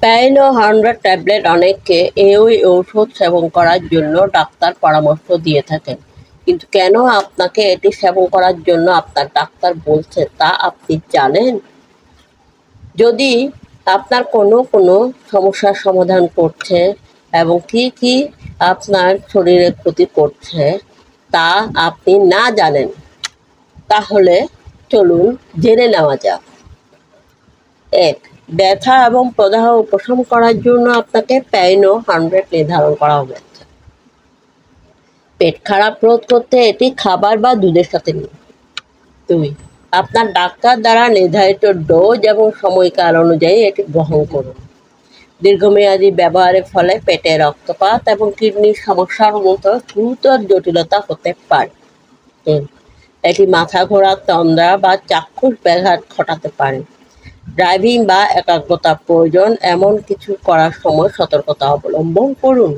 প্যাইনো 100 tablet অনেককে এই ঔষধ সেবন করার জন্য ডাক্তার পরামর্শ দিয়ে থাকেন, কিন্তু কেন আপনাকে এটি সেবন করার জন্য আপনার ডাক্তার বলছে তা আপনি জানেন? যদি আপনার কোনো সমস্যার সমাধান করছে এবং কি আপনার শরীরে ক্ষতি করছে তা আপনি না জানেন, তাহলে চলুন জেনে নেওয়া যাক। 1. ব্যথা এবং প্রদাহ উপশম করার জন্য আপনাকে প্যাইনো 100 নির্ধারণ করা হয়েছে। পেট খারাপ রোধ করতে এটি খাবার বা দুধের সাথে নিন। 2. আপনার ডাক্তার দ্বারা নির্ধারিত ডোজ এবং সময়কাল অনুযায়ী এটি গ্রহণ করুন। দীর্ঘমেয়াদী ব্যবহারের ফলে পেটে রক্তপাত এবং কিডনির সমস্যার মতো গুরুতর জটিলতা হতে পারে। 3. এটি মাথা ঘোরা, তন্দ্রা বা চাক্ষুষ ব্যাঘাত ঘটাতে পারে। ড্রাইভিং বা একাগ্রতা প্রয়োজন এমন কিছু করার সময় সতর্কতা অবলম্বন করুন।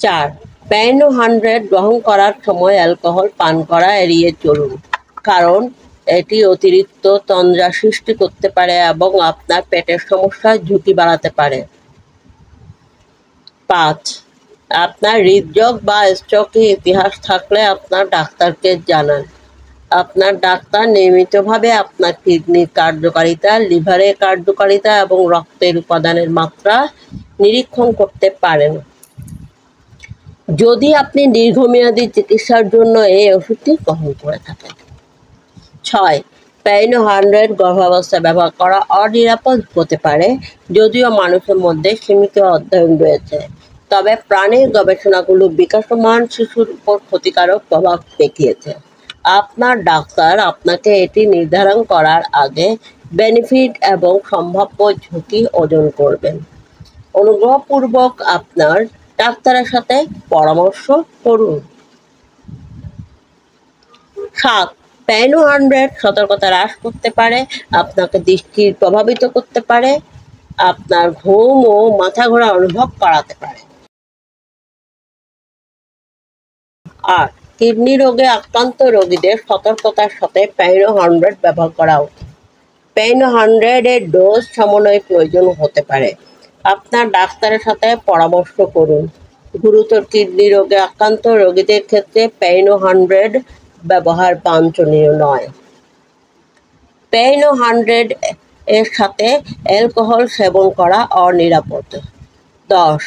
4. প্যাইনো 100 গ্রহণ করার সময় অ্যালকোহল পান করা এড়িয়ে চলুন, কারণ এটি অতিরিক্ত তন্দ্রা সৃষ্টি করতে পারে এবং আপনার পেটের সমস্যার ঝুঁকি বাড়াতে পারে। 5. আপনার হৃদরোগ বা স্ট্রোকের ইতিহাস থাকলে আপনার ডাক্তারকে জানান। আপনার ডাক্তার নিয়মিতভাবে আপনার কিডনির কার্যকারিতা, লিভারের কার্যকারিতা এবং রক্তের উপাদানের মাত্রা নিরীক্ষণ করতে পারেন যদি আপনি দীর্ঘমেয়াদী চিকিৎসার জন্য এই ওষুধটি গ্রহণ করে থাকেন। 6. প্যাইনো 100 গর্ভাবস্থায় ব্যবহার করা অনিরাপদ হতে পারে। যদিও মানুষের মধ্যে সীমিত অধ্যয়ন রয়েছে, তবে প্রাণীর গবেষণাগুলো বিকাশমান শিশুর উপর ক্ষতিকারক প্রভাব দেখিয়েছে। আপনার ডাক্তার আপনাকে এটি নির্ধারণ করার আগে বেনিফিট এবং সম্ভাব্য ঝুঁকি ওজন করবেন। অনুগ্রহপূর্বক আপনার ডাক্তারের সাথে পরামর্শ করুন। 7. প্যাইনো 100 সতর্কতা হ্রাস করতে পারে, আপনাকে দৃষ্টি প্রভাবিত করতে পারে, আপনার ঘুম ও মাথা ঘোরা অনুভব করাতে পারে। আর কিডনি রোগে আক্রান্ত রোগীদের সতর্কতার সাথে প্যাইনো 100 ব্যবহার করা উচিত। প্যাইনো 100 এর ডোজ সমন্বয় প্রয়োজন হতে পারে। আপনার ডাক্তারের সাথে পরামর্শ করুন। গুরুতর কিডনি রোগে আক্রান্ত রোগীদের ক্ষেত্রে প্যাইনো 100 ব্যবহার বাঞ্ছনীয় নয়। প্যাইনো 100 এর সাথে অ্যালকোহল সেবন করা অনিরাপদ। 10.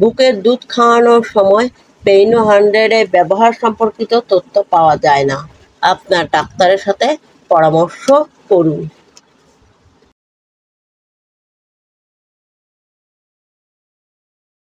বুকের দুধ খাওয়ানোর সময় প্যাইনো 100 এর ব্যবহার সম্পর্কিত তথ্য পাওয়া যায় না। আপনার ডাক্তারের সাথে পরামর্শ করুন।